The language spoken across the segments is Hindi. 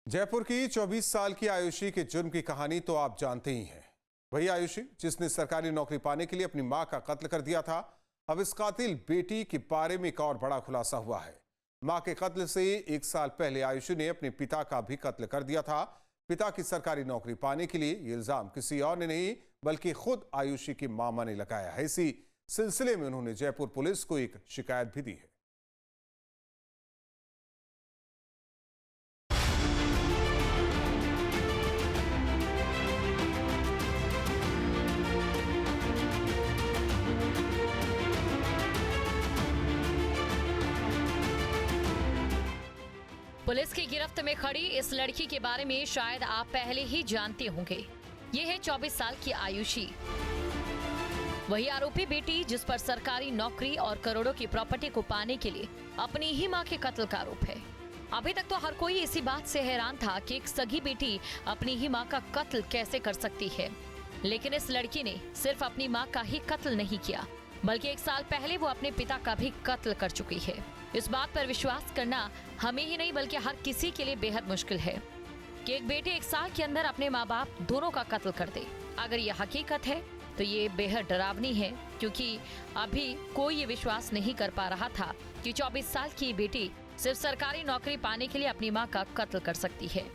जयपुर की 24 साल की आयुषी के जुर्म की कहानी तो आप जानते ही हैं। वही आयुषी जिसने सरकारी नौकरी पाने के लिए अपनी मां का कत्ल कर दिया था। अब इस कातिल बेटी के बारे में एक और बड़ा खुलासा हुआ है। मां के कत्ल से 1 साल पहले आयुषी ने अपने पिता का भी कत्ल कर दिया था। पिता की सरकारी नौकरी पाने के लिए ये इल्जाम किसी और ने नहीं बल्कि खुद आयुषी की मामा ने लगाया है। इसी सिलसिले में उन्होंने जयपुर पुलिस को एक शिकायत भी दी है। पुलिस की गिरफ्त में खड़ी इस लड़की के बारे में शायद आप पहले ही जानते होंगे। ये है 24 साल की आयुषी, वही आरोपी बेटी जिस पर सरकारी नौकरी और करोड़ों की प्रॉपर्टी को पाने के लिए अपनी ही मां के कत्ल का आरोप है। अभी तक तो हर कोई इसी बात से हैरान था कि एक सगी बेटी अपनी ही मां का कत्ल कैसे कर सकती है। लेकिन इस लड़की ने सिर्फ अपनी मां का ही कत्ल नहीं किया बल्कि 1 साल पहले वो अपने पिता का भी कत्ल कर चुकी है। इस बात पर विश्वास करना हमें ही नहीं बल्कि हर किसी के लिए बेहद मुश्किल है कि एक बेटे 1 साल के अंदर अपने माँ बाप दोनों का कत्ल कर दे। अगर ये हकीकत है तो ये बेहद डरावनी है, क्योंकि अभी कोई ये विश्वास नहीं कर पा रहा था कि 24 साल की बेटी सिर्फ सरकारी नौकरी पाने के लिए अपनी माँ का कत्ल कर सकती है।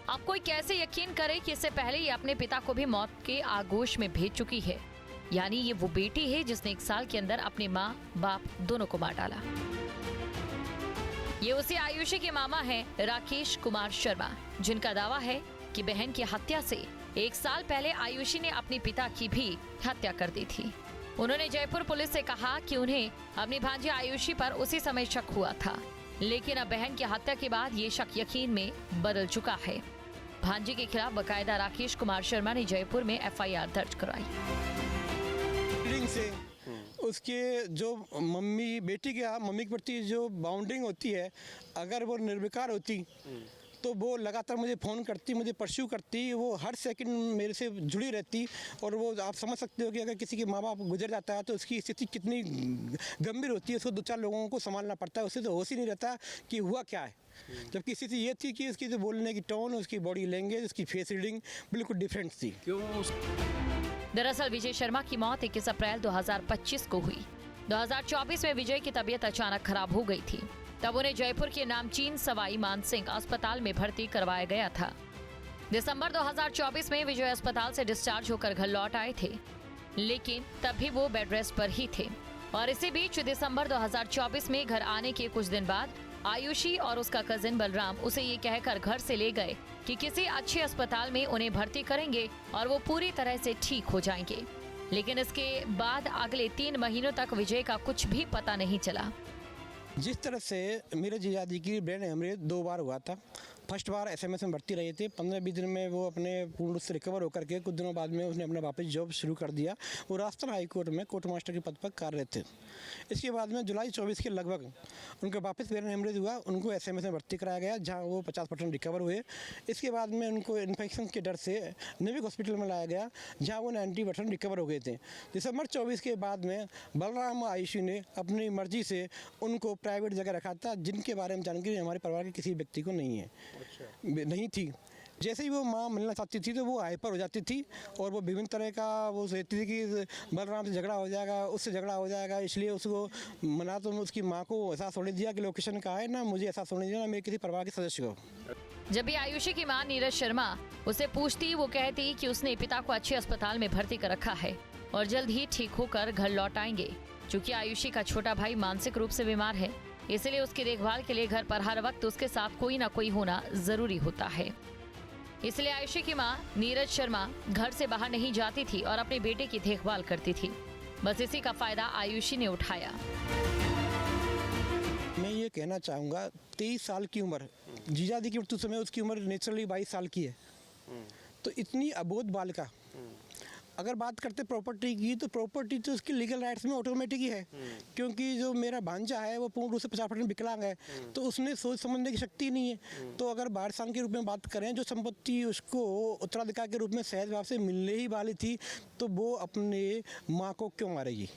अब कोई कैसे यकीन करे कि इससे पहले ये अपने पिता को भी मौत के आगोश में भेज चुकी है। यानी ये वो बेटी है जिसने 1 साल के अंदर अपने माँ बाप दोनों को मार डाला। ये उसी आयुषी के मामा हैं राकेश कुमार शर्मा, जिनका दावा है कि बहन की हत्या से 1 साल पहले आयुषी ने अपने पिता की भी हत्या कर दी थी। उन्होंने जयपुर पुलिस से कहा कि उन्हें अपनी भांजी आयुषी पर उसी समय शक हुआ था, लेकिन अब बहन की हत्या के बाद ये शक यकीन में बदल चुका है। भांजी के खिलाफ बाकायदा राकेश कुमार शर्मा ने जयपुर में FIR दर्ज कराई से उसके जो बेटी के मम्मी के प्रति जो बाउंडिंग होती है, अगर वो निर्विकार होती तो वो लगातार मुझे फ़ोन करती, मुझे परस्यू करती, वो हर सेकंड मेरे से जुड़ी रहती। और वो आप समझ सकते हो कि अगर किसी के माँ बाप गुजर जाता है तो उसकी स्थिति कितनी गंभीर होती है। उसको 2-4 लोगों को संभालना पड़ता है, उससे तो होश ही नहीं रहता कि हुआ क्या है। जबकि स्थिति ये थी कि उसकी जो बोलने की टोन, उसकी बॉडी लैंग्वेज, उसकी फेस रीडिंग बिल्कुल डिफरेंट थी। दरअसल विजय शर्मा की मौत 21 अप्रैल 2025 को हुई। 2024 में विजय की तबीयत अचानक खराब हो गई थी। तब उन्हें जयपुर के नामचीन सवाई मानसिंह अस्पताल में भर्ती करवाया गया था। दिसंबर 2024 में विजय अस्पताल से डिस्चार्ज होकर घर लौट आए थे, लेकिन तब भी वो बेड रेस्ट पर ही थे। और इसी बीच दिसंबर 2024 में घर आने के कुछ दिन बाद आयुषी और उसका कजिन बलराम उसे ये कहकर घर से ले गए कि किसी अच्छे अस्पताल में उन्हें भर्ती करेंगे और वो पूरी तरह से ठीक हो जाएंगे। लेकिन इसके बाद अगले 3 महीनों तक विजय का कुछ भी पता नहीं चला। जिस तरह से मेरे जीजाजी की ब्रेन हेमरेज 2 बार हुआ था। फर्स्ट बार SMS में भर्ती रहे थे, 15-20 दिन में वो अपने पूर्ण रूप से रिकवर होकर के कुछ दिनों बाद में उसने अपना वापस जॉब शुरू कर दिया। वो राजस्थान हाई कोर्ट में कोर्ट मास्टर के पद पर कार्यरत थे। इसके बाद में जुलाई 24 के लगभग उनका वापस ब्रेन हेमरेज हुआ, उनको SMS में भर्ती कराया गया, जहाँ वो 50% रिकवर हुए। इसके बाद में उनको इन्फेक्शन के डर से नेविक हॉस्पिटल में लाया गया, जहाँ वो 90% रिकवर हो गए थे। दिसंबर 24 के बाद में बलराम आयुषी ने अपनी मर्जी से उनको प्राइवेट जगह रखा था, जिनके बारे में जानकारी हमारे परिवार के किसी व्यक्ति को नहीं है। नहीं थी। जैसे ही वो माँ मिलना चाहती थी तो वो हाइपर हो जाती थी और वो विभिन्न तरह का वो सोचती थी कि बलराम से झगड़ा हो जाएगा, उससे झगड़ा हो जाएगा, इसलिए उसको मना तो उसकी माँ को एहसास होने दिया कि लोकेशन कहाँ है, ना मुझे एहसास होने दिया ना मेरे किसी परिवार के सदस्य को। जब भी आयुषी की मां नीरज शर्मा उसे पूछती, वो कहती कि उसने पिता को अच्छे अस्पताल में भर्ती कर रखा है और जल्द ही ठीक होकर घर लौट आएंगे। चूँकि आयुषी का छोटा भाई मानसिक रूप से बीमार है, इसलिए उसकी देखभाल के लिए घर पर हर वक्त उसके साथ कोई ना कोई होना जरूरी होता है। इसलिए आयुषी की मां नीरज शर्मा घर से बाहर नहीं जाती थी और अपने बेटे की देखभाल करती थी। बस इसी का फायदा आयुषी ने उठाया। मैं ये कहना चाहूँगा, 23 साल की उम्र, जीजाजी की मृत्यु समय उसकी उम्र नेचुरली 22 साल की है। तो इतनी अबोध बालिका, अगर बात करते प्रॉपर्टी की तो प्रॉपर्टी तो उसकी लीगल राइट्स में ऑटोमेटिक ही है, क्योंकि जो मेरा भांजा है वो पूर्ण रूप से 50% विकलांग है, तो उसने सोच समझने की शक्ति नहीं है। तो अगर वारसान के रूप में बात करें, जो संपत्ति उसको उत्तराधिकार के रूप में सहज भाव से मिलने ही वाली थी, तो वो अपने माँ को क्यों मारेगी।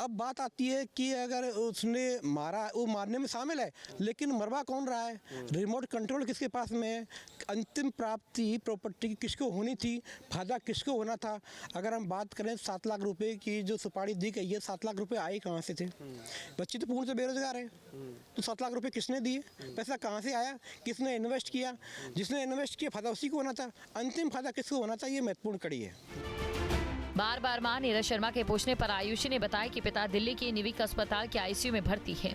अब बात आती है कि अगर उसने मारा, वो मारने में शामिल है, लेकिन मरवा कौन रहा है, रिमोट कंट्रोल किसके पास में है, अंतिम प्राप्ति प्रॉपर्टी की किसको होनी थी, फायदा किसको होना था। अगर हम बात करें 7 लाख रुपए की जो सुपारी दी गई है, 7 लाख रुपए आए कहाँ से थे? बच्चे तो पूर्ण से बेरोजगार है, तो 7 लाख रुपए किसने दिए, पैसा कहाँ से आया, किसने इन्वेस्ट किया? जिसने इन्वेस्ट किया फायदा उसी को होना था, अंतिम फायदा किसको होना था, ये महत्वपूर्ण कड़ी है। बार बार मां नीरज शर्मा के पूछने पर आयुषी ने बताया कि पिता दिल्ली के निविक अस्पताल के आईसीयू में भर्ती है।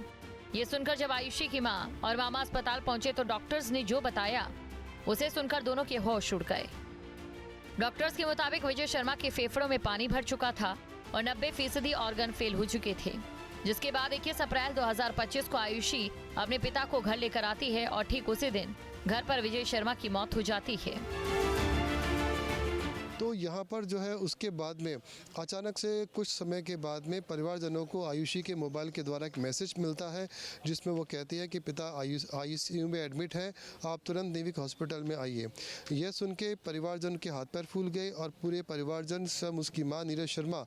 ये सुनकर जब आयुषी की मां और मामा अस्पताल पहुंचे तो डॉक्टर्स ने जो बताया उसे सुनकर दोनों के होश उड़ गए। डॉक्टर्स के मुताबिक विजय शर्मा के फेफड़ों में पानी भर चुका था और 90% ऑर्गन फेल हो चुके थे, जिसके बाद 21 अप्रैल 2025 को आयुषी अपने पिता को घर लेकर आती है और ठीक उसी दिन घर पर विजय शर्मा की मौत हो जाती है। तो यहाँ पर जो है उसके बाद में अचानक से कुछ समय के बाद में परिवारजनों को आयुषी के मोबाइल के द्वारा एक मैसेज मिलता है, जिसमें वो कहती है कि पिता आईसीयू में एडमिट है, आप तुरंत निविक हॉस्पिटल में आइए। यह सुन के परिवारजन के हाथ पैर फूल गए और पूरे परिवारजन स्वयं उसकी माँ नीरज शर्मा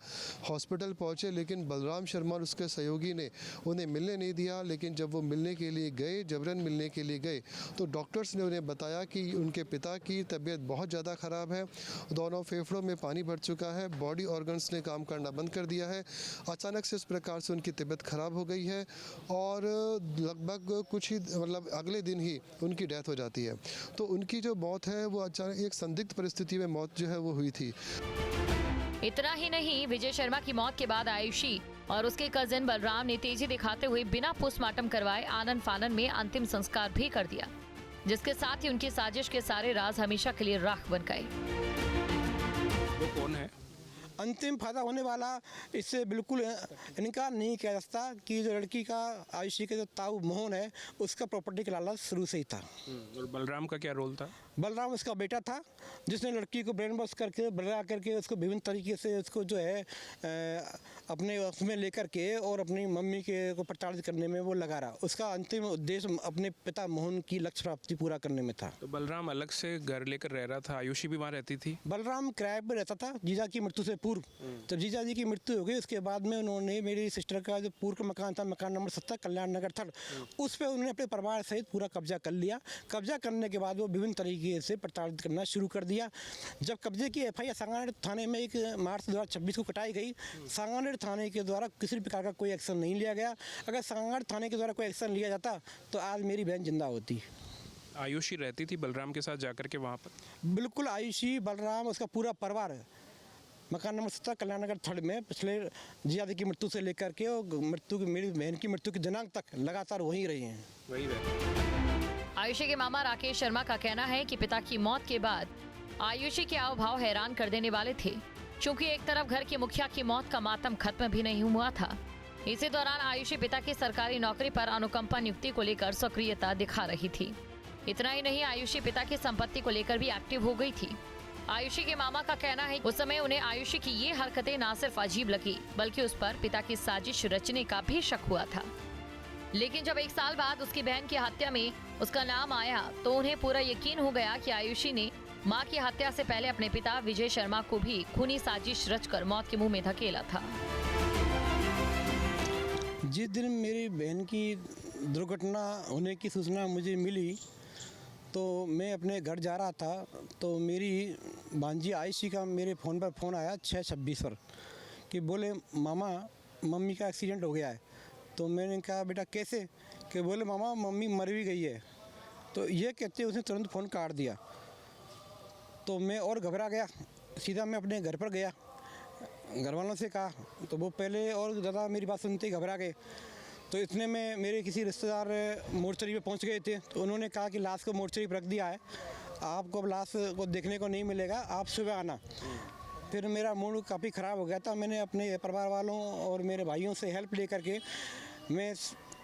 हॉस्पिटल पहुँचे, लेकिन बलराम शर्मा और उसके सहयोगी ने उन्हें मिलने नहीं दिया। लेकिन जब वो मिलने के लिए गए, जबरन मिलने के लिए गए, तो डॉक्टर्स ने उन्हें बताया कि उनके पिता की तबीयत बहुत ज़्यादा ख़राब है, दोनों फेफड़ों में पानी भर चुका है, बॉडी ऑर्गन्स ने काम करना बंद कर दिया है। अचानक से इस प्रकार से उनकी तबीयत खराब हो गई है और लगभग कुछ ही अगले दिन ही उनकी डेथ हो जाती है। तो उनकी जो मौत है वो अचानक एक संदिग्ध परिस्थिति में मौत जो है वो हुई थी। इतना ही नहीं, विजय शर्मा की मौत के बाद आयुषी और उसके कजिन बलराम ने तेजी दिखाते हुए बिना पोस्टमार्टम करवाए आनन फानन में अंतिम संस्कार भी कर दिया, जिसके साथ ही उनकी साजिश के सारे राज हमेशा के लिए राख बन गए। वो कौन है? अंतिम फायदा होने वाला, इससे बिल्कुल इनकार नहीं किया जा सकता कि जो लड़की का आयुषी के जो ताऊ मोहन है, उसका प्रॉपर्टी का लालच शुरू से ही था। और बलराम का क्या रोल था? बलराम उसका बेटा था, जिसने लड़की को ब्रेन वॉश करके बलरा करके उसको विभिन्न तरीके से उसको जो है अपने उसमें लेकर के और अपनी मम्मी के को प्रताड़ित करने में वो लगा रहा। उसका अंतिम उद्देश्य अपने पिता मोहन की लक्ष्य प्राप्ति पूरा करने में था। तो बलराम अलग से घर लेकर रह रहा था, आयुषी भी वहाँ रहती थी? बलराम किराए पर रहता था जीजा की मृत्यु से पूर्व। जब जीजा जी की मृत्यु हो गई उसके बाद में उन्होंने मेरी सिस्टर का जो पूर्व का मकान था, मकान नंबर 70 कल्याण नगर 3, उस पर उन्होंने अपने परिवार सहित पूरा कब्जा कर लिया। कब्जा करने के बाद वो विभिन्न तरीके से प्रताड़ित करना शुरू कर दिया। जब कब्जे की एफआईआर सांगानेर थाने में 1 मार्च 2026 को कटाई गई, सांगानेर थाने के द्वारा किसी प्रकार का कोई एक्शन नहीं लिया गया। अगर सांगानेर थाने के द्वारा कोई एक्शन लिया जाता तो आज मेरी बहन जिंदा होती। आयुषी रहती थी बलराम के साथ जाकर के वहाँ पर? बिल्कुल, आयुषी, बलराम, उसका पूरा परिवार मकान नंबर 70 कल्याण नगर 3 में पिछले जिया की मृत्यु से लेकर के और मृत्यु की मेरी बहन की मृत्यु के दिनांक तक लगातार वहीं रहे हैं। वही रहे। आयुषी के मामा राकेश शर्मा का कहना है कि पिता की मौत के बाद आयुषी के हाव भाव हैरान कर देने वाले थे, क्योंकि एक तरफ घर के मुखिया की मौत का मातम खत्म भी नहीं हुआ था। इसी दौरान आयुषी पिता की सरकारी नौकरी पर अनुकंपा नियुक्ति को लेकर सक्रियता दिखा रही थी। इतना ही नहीं, आयुषी पिता की संपत्ति को लेकर भी एक्टिव हो गई थी। आयुषी के मामा का कहना है उस समय उन्हें आयुषी की ये हरकतें न सिर्फ अजीब लगी, बल्कि उस पर पिता की साजिश रचने का भी शक हुआ था। लेकिन जब 1 साल बाद उसकी बहन की हत्या में उसका नाम आया तो उन्हें पूरा यकीन हो गया कि आयुषी ने मां की हत्या से पहले अपने पिता विजय शर्मा को भी खूनी साजिश रचकर मौत के मुंह में धकेला था। जिस दिन मेरी बहन की दुर्घटना होने की सूचना मुझे मिली तो मैं अपने घर जा रहा था, तो मेरी भांजी आयुषी का मेरे फ़ोन पर फ़ोन आया 6:26 पर कि बोले मामा मम्मी का एक्सीडेंट हो गया है। तो मैंने कहा बेटा कैसे? कि बोले मामा मम्मी मर भी गई है। तो ये कहते उसने तुरंत फ़ोन काट दिया। तो मैं और घबरा गया, सीधा मैं अपने घर पर गया, घर वालों से कहा, तो वो पहले और ज़्यादा मेरी बात सुनते ही घबरा गए। तो इतने में मेरे किसी रिश्तेदार मोर्चरी पे पहुंच गए थे, तो उन्होंने कहा कि लाश को मोर्चरी पर रख दिया है, आपको लाश को देखने को नहीं मिलेगा, आप सुबह आना। फिर मेरा मूड काफ़ी ख़राब हो गया था। मैंने अपने परिवार वालों और मेरे भाइयों से हेल्प ले करके मैं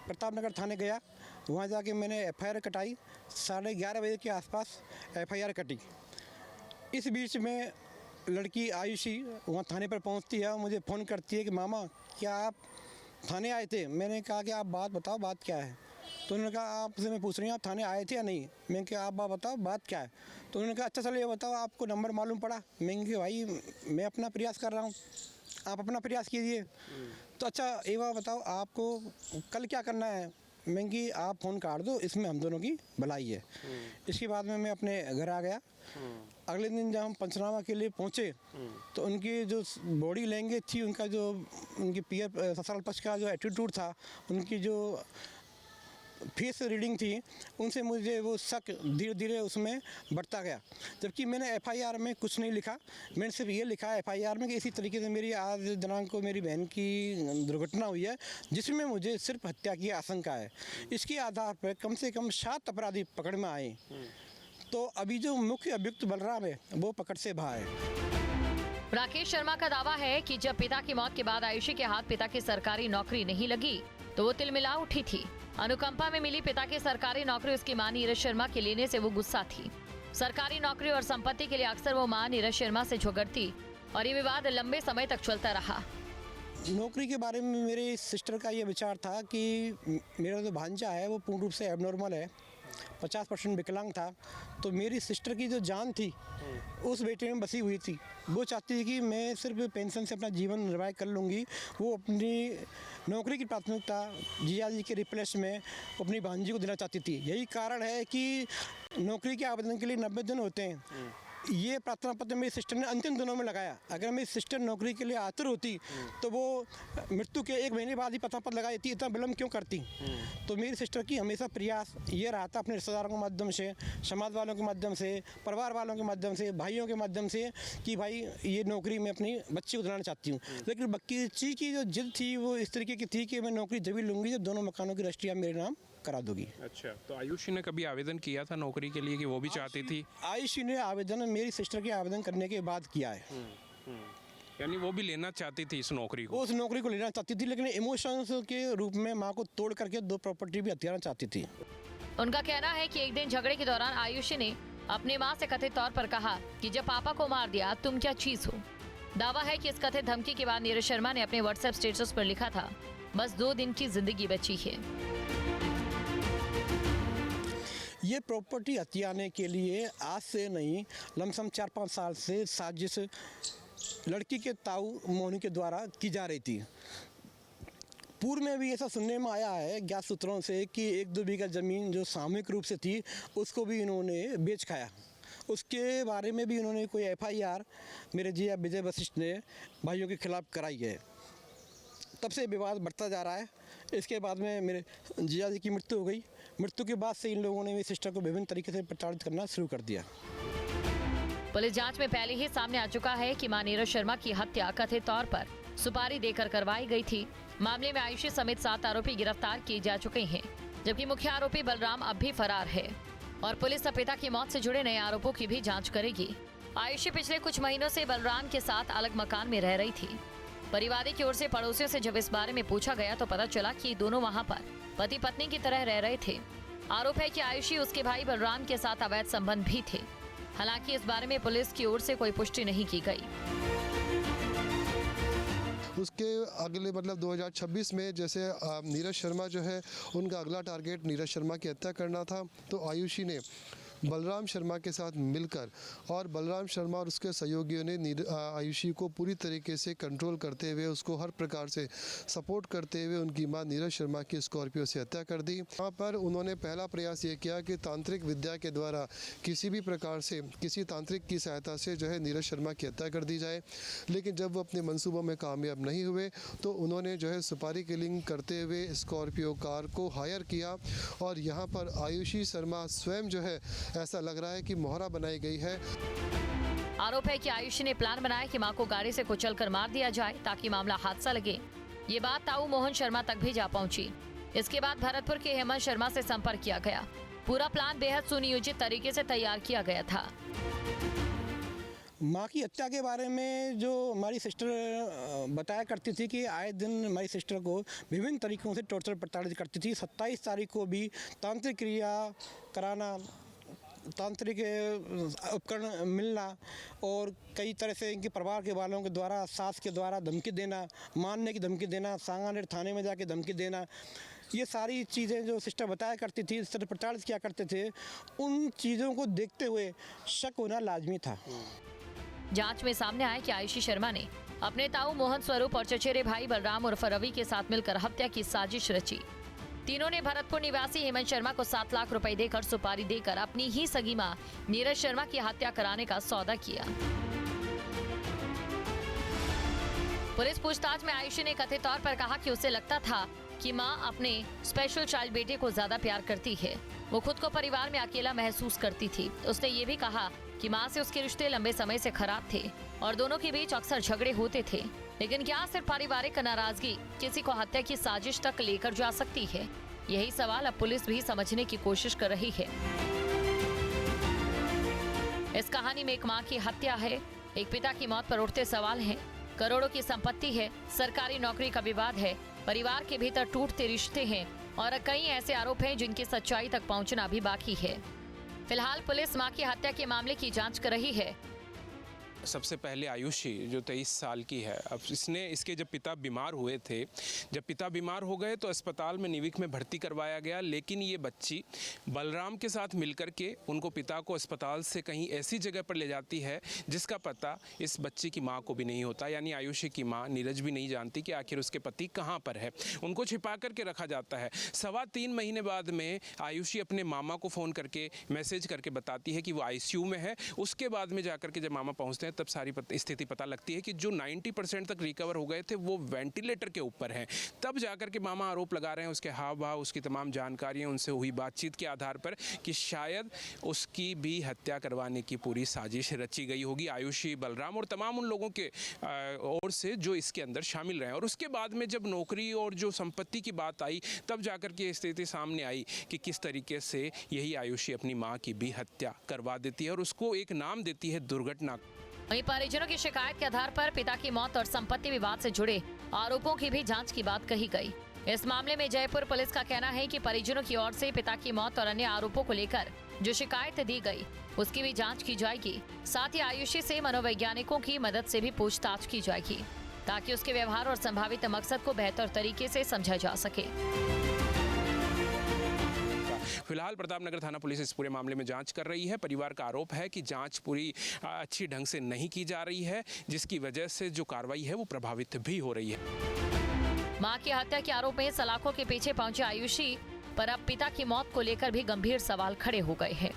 प्रताप नगर थाने गया। वहाँ जाके मैंने एफआईआर कटाई। 11:30 बजे के आसपास एफआईआर कटी। इस बीच में लड़की आयुषी वहाँ थाने पर पहुँचती है और मुझे फ़ोन करती है कि मामा क्या आप थाने आए थे? मैंने कहा कि आप बात बताओ, बात क्या है? तो उन्होंने कहा आपसे मैं पूछ रही हूँ आप थाने आए थे या नहीं? मैंने कहा आप बात बताओ, बात क्या है? तो उन्होंने कहा अच्छा चलो ये बताओ आपको नंबर मालूम पड़ा? मैंने कहा भाई मैं अपना प्रयास कर रहा हूँ, आप अपना प्रयास कीजिए। तो तो अच्छा एक बात बताओ, आपको कल क्या करना है? मैं कि आप फ़ोन काट दो, इसमें हम दोनों की भलाई है। इसके बाद में मैं अपने घर आ गया। अगले दिन जब हम पंचनामा के लिए पहुँचे तो उनकी जो बॉडी लैंग्वेज थी, उनका जो उनकी पीयर ससुराल पक्ष का जो एटीट्यूड था, उनकी जो फेस रीडिंग थी, उनसे मुझे वो शक धीरे धीरे उसमें बढ़ता गया। जबकि मैंने एफआईआर में कुछ नहीं लिखा, मैंने सिर्फ ये लिखा है एफआईआर में कि इसी तरीके से मेरी आज दिनांक को मेरी बहन की दुर्घटना हुई है, जिसमें मुझे सिर्फ हत्या की आशंका है। इसके आधार पर कम से कम 7 अपराधी पकड़ में आए। तो अभी जो मुख्य अभियुक्त बलराम है वो पकड़ से बाहर है। राकेश शर्मा का दावा है कि जब पिता की मौत के बाद आयुषी के हाथ पिता की सरकारी नौकरी नहीं लगी तो वो तिलमिला उठी थी। अनुकंपा में मिली पिता की सरकारी नौकरी उसकी मां नीरज शर्मा के लेने से वो गुस्सा थी। सरकारी नौकरी और संपत्ति के लिए अक्सर वो मां नीरज शर्मा से झगड़ती और ये विवाद लंबे समय तक चलता रहा। नौकरी के बारे में मेरे सिस्टर का ये विचार था कि मेरा जो भांजा है वो पूर्ण रूप से एबनॉर्मल है, 50% विकलांग था। तो मेरी सिस्टर की जो जान थी उस बेटे में बसी हुई थी। वो चाहती थी कि मैं सिर्फ पेंशन से अपना जीवन निर्वाह कर लूँगी। वो अपनी नौकरी की प्राथमिकता जीजा जी के रिप्लेस में अपनी भांजी को देना चाहती थी। यही कारण है कि नौकरी के आवेदन के लिए 90 दिन होते हैं। ये प्रार्थना पत्र मेरी सिस्टर ने अंतिम दिनों में लगाया। अगर मेरी सिस्टर नौकरी के लिए आतुर होती तो वो मृत्यु के 1 महीने बाद ही प्रार्थना पत्र लगा देती, इतना विलम्ब क्यों करती? तो मेरी सिस्टर की हमेशा प्रयास ये रहा था अपने रिश्तेदारों के माध्यम से, समाज वालों के माध्यम से, परिवार वालों के माध्यम से, भाइयों के माध्यम से कि भाई ये नौकरी मैं अपनी बच्ची को दिलाना चाहती हूँ। लेकिन बच्ची की जो जिद थी वो इस तरीके की थी कि मैं नौकरी जब भी लूँगी जब दोनों मकानों की रजिस्ट्री आप मेरे नाम करा दोगी। अच्छा, तो आयुषी ने कभी आवेदन किया था नौकरी के लिए कि वो भी चाहती थी? आयुषी ने आवेदन मेरी सिस्टर के आवेदन करने के बाद किया है। यानी वो भी लेना चाहती थी इस नौकरी को? वो उस नौकरी को लेना चाहती थी, लेकिन इमोशंस के रूप में माँ को तोड़ करके 2 प्रॉपर्टी भी हथियाना चाहती थी। उनका कहना है कि एक दिन झगड़े के दौरान आयुषी ने अपनी मां से कथित तौर पर कहा कि जब पापा को मार दिया तुम क्या चीज हो। दावा है कि इस कथित धमकी के बाद नीरज शर्मा ने अपने व्हाट्सएप स्टेटस पर लिखा था, बस 2 दिन की जिंदगी बची है। ये प्रॉपर्टी हथियाने के लिए आज से नहीं, लमसम 4-5 साल से साजिश लड़की के ताऊ मोहनी के द्वारा की जा रही थी। पूर्व में भी ऐसा सुनने में आया है ज्ञात सूत्रों से कि 1-2 बीघा ज़मीन जो सामूहिक रूप से थी उसको भी इन्होंने बेच खाया। उसके बारे में भी इन्होंने कोई एफआईआर मेरे जिया विजय वशिष्ठ ने भाइयों के खिलाफ कराई है। तब से विवाद बढ़ता जा रहा है। इसके बाद में मेरे जिया जी की मृत्यु हो गई। मृत्यु के बाद से इन लोगों ने मेरी सिस्टर को विभिन्न तरीके से प्रताड़ित करना शुरू कर दिया। पुलिस जांच में पहले ही सामने आ चुका है कि मां नीरज शर्मा की हत्या कथित तौर पर सुपारी देकर करवाई गई थी। मामले में आयुषी समेत 7 आरोपी गिरफ्तार किए जा चुके हैं, जबकि मुख्य आरोपी बलराम अब भी फरार है और पुलिस अब पिता की मौत से जुड़े नए आरोपों की भी जांच करेगी। आयुषी पिछले कुछ महीनों से बलराम के साथ अलग मकान में रह रही थी। परिवादी की ओर से पड़ोसियों से जब इस बारे में पूछा गया तो पता चला कि दोनों वहां पर पति पत्नी की तरह रह रहे थे। आरोप है कि आयुषी उसके भाई बलराम के साथ अवैध संबंध भी थे। हालांकि इस बारे में पुलिस की ओर से कोई पुष्टि नहीं की गई। उसके अगले मतलब 2026 में जैसे नीरज शर्मा जो है उनका अगला टारगेट नीरज शर्मा की हत्या करना था, तो आयुषी ने बलराम शर्मा के साथ मिलकर और बलराम शर्मा और उसके सहयोगियों ने आयुषी को पूरी तरीके से कंट्रोल करते हुए उसको हर प्रकार से सपोर्ट करते हुए उनकी मां नीरज शर्मा की स्कॉर्पियो से हत्या कर दी। वहाँ पर उन्होंने पहला प्रयास ये किया कि तांत्रिक विद्या के द्वारा किसी भी प्रकार से किसी तांत्रिक की सहायता से जो है नीरज शर्मा की हत्या कर दी जाए। लेकिन जब वो अपने मंसूबों में कामयाब नहीं हुए तो उन्होंने जो है सुपारी किलिंग करते हुए स्कॉर्पियो कार को हायर किया और यहाँ पर आयुषी शर्मा स्वयं जो है ऐसा लग रहा है कि मोहरा बनाई गई है। आरोप है कि आयुषी ने प्लान बनाया कि मां को गाड़ी से कुचलकर मार दिया जाए ताकि मामला हादसा लगे। ये बात ताऊ मोहन शर्मा तक भी जा पहुंची। इसके बाद भरतपुर के हेमंत शर्मा से संपर्क किया गया। पूरा प्लान बेहद सुनियोजित तरीके से तैयार किया गया था। माँ की हत्या के बारे में जो हमारी सिस्टर बताया करती थी कि आए दिन हमारी सिस्टर को विभिन्न तरीकों से टॉर्चर प्रताड़ित करती थी। 27 तारीख को भी तांत्रिक क्रिया कराना, तांत्रिक उपकरण मिलना और कई तरह से इनके परिवार के वालों के द्वारा सास के द्वारा धमकी देना, मारने की धमकी देना, सांगानेर थाने में जाके धमकी देना, ये सारी चीज़ें जो सिस्टर बताया करती थी, इस तरह प्रताड़ित किया करते थे। उन चीज़ों को देखते हुए शक होना लाजमी था। जांच में सामने आया कि आयुषी शर्मा ने अपने ताऊ मोहन स्वरूप और चचेरे भाई बलराम उर्फ रवि के साथ मिलकर हत्या की साजिश रची। तीनों ने भरतपुर निवासी हेमंत शर्मा को 7 लाख रुपए देकर सुपारी देकर अपनी ही सगी मां नीरज शर्मा की हत्या कराने का सौदा किया। पुलिस पूछताछ में आयुषी ने कथित तौर पर कहा कि उसे लगता था कि मां अपने स्पेशल चाइल्ड बेटे को ज्यादा प्यार करती है। वो खुद को परिवार में अकेला महसूस करती थी। उसने ये भी कहा कि मां से उसके रिश्ते लंबे समय से खराब थे और दोनों के बीच अक्सर झगड़े होते थे। लेकिन क्या सिर्फ पारिवारिक नाराजगी किसी को हत्या की साजिश तक लेकर जा सकती है? यही सवाल अब पुलिस भी समझने की कोशिश कर रही है। इस कहानी में एक मां की हत्या है, एक पिता की मौत पर उठते सवाल हैं, करोड़ों की संपत्ति है, सरकारी नौकरी का विवाद है, परिवार के भीतर टूटते रिश्ते हैं और कई ऐसे आरोप हैं जिनकी सच्चाई तक पहुंचना भी बाकी है। फिलहाल पुलिस मां की हत्या के मामले की जांच कर रही है। सबसे पहले आयुषी जो 23 साल की है, अब इसके जब पिता बीमार हुए थे, जब पिता बीमार हो गए तो अस्पताल में निविक में भर्ती करवाया गया। लेकिन ये बच्ची बलराम के साथ मिलकर के उनको पिता को अस्पताल से कहीं ऐसी जगह पर ले जाती है जिसका पता इस बच्ची की माँ को भी नहीं होता। यानी आयुषी की माँ नीरज भी नहीं जानती कि आखिर उसके पति कहाँ पर है। उनको छिपा करके रखा जाता है। 3.25 महीने बाद में आयुषी अपने मामा को फ़ोन करके मैसेज करके बताती है कि वो ICU में है। उसके बाद में जाकर के जब मामा पहुँचते हैं तब सारी स्थिति पता लगती है कि जो 90% तक रिकवर हो गए थे वो वेंटिलेटर के ऊपर हैं। तब जाकर के मामा आरोप लगा रहे हैं उसके हाव भाव, उसकी तमाम जानकारियां, उनसे हुई बातचीत के आधार पर कि शायद उसकी भी हत्या करवाने की पूरी साजिश रची गई होगी आयुषी, बलराम और तमाम उन लोगों के ओर से जो इसके अंदर शामिल रहे। और उसके बाद में जब नौकरी और जो संपत्ति की बात आई तब जाकर के स्थिति सामने आई कि किस तरीके से यही आयुषी अपनी माँ की भी हत्या करवा देती है और उसको एक नाम देती है दुर्घटना। वहीं परिजनों की शिकायत के आधार पर पिता की मौत और संपत्ति विवाद से जुड़े आरोपों की भी जांच की बात कही गई। इस मामले में जयपुर पुलिस का कहना है कि परिजनों की ओर से पिता की मौत और अन्य आरोपों को लेकर जो शिकायत दी गई उसकी भी जांच की जाएगी। साथ ही आयुषी से मनोवैज्ञानिकों की मदद से भी पूछताछ की जाएगी ताकि उसके व्यवहार और संभावित मकसद को बेहतर तरीके से समझा जा सके। फिलहाल प्रतापनगर थाना पुलिस इस पूरे मामले में जांच कर रही है। परिवार का आरोप है कि जांच पूरी अच्छी ढंग से नहीं की जा रही है, जिसकी वजह से जो कार्रवाई है वो प्रभावित भी हो रही है। मां की हत्या के आरोप में सलाखों के पीछे पहुंचे आयुषी पर अब पिता की मौत को लेकर भी गंभीर सवाल खड़े हो गए हैं।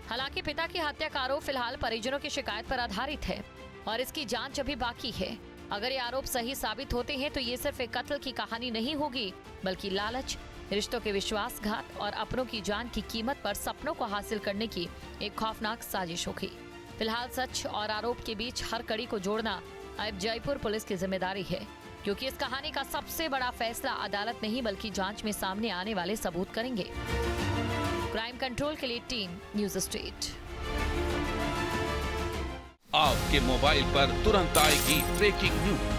हालांकि पिता की हत्या का आरोप फिलहाल परिजनों की शिकायत पर आधारित है और इसकी जांच अभी बाकी है। अगर ये आरोप सही साबित होते हैं तो ये सिर्फ एक कत्ल की कहानी नहीं होगी, बल्कि लालच, रिश्तों के विश्वासघात और अपनों की जान की कीमत पर सपनों को हासिल करने की एक खौफनाक साजिश होगी। फिलहाल सच और आरोप के बीच हर कड़ी को जोड़ना अब जयपुर पुलिस की जिम्मेदारी है, क्योंकि इस कहानी का सबसे बड़ा फैसला अदालत नहीं बल्कि जांच में सामने आने वाले सबूत करेंगे। क्राइम कंट्रोल के लिए टीम न्यूज स्टेट। आपके मोबाइल पर तुरंत आएगी ब्रेकिंग न्यूज।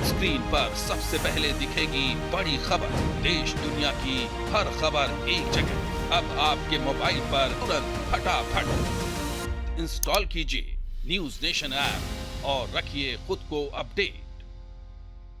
स्क्रीन पर सबसे पहले दिखेगी बड़ी खबर। देश दुनिया की हर खबर एक जगह। अब आपके मोबाइल पर तुरंत फटाफट इंस्टॉल कीजिए न्यूज़ नेशन ऐप और रखिए खुद को अपडेट।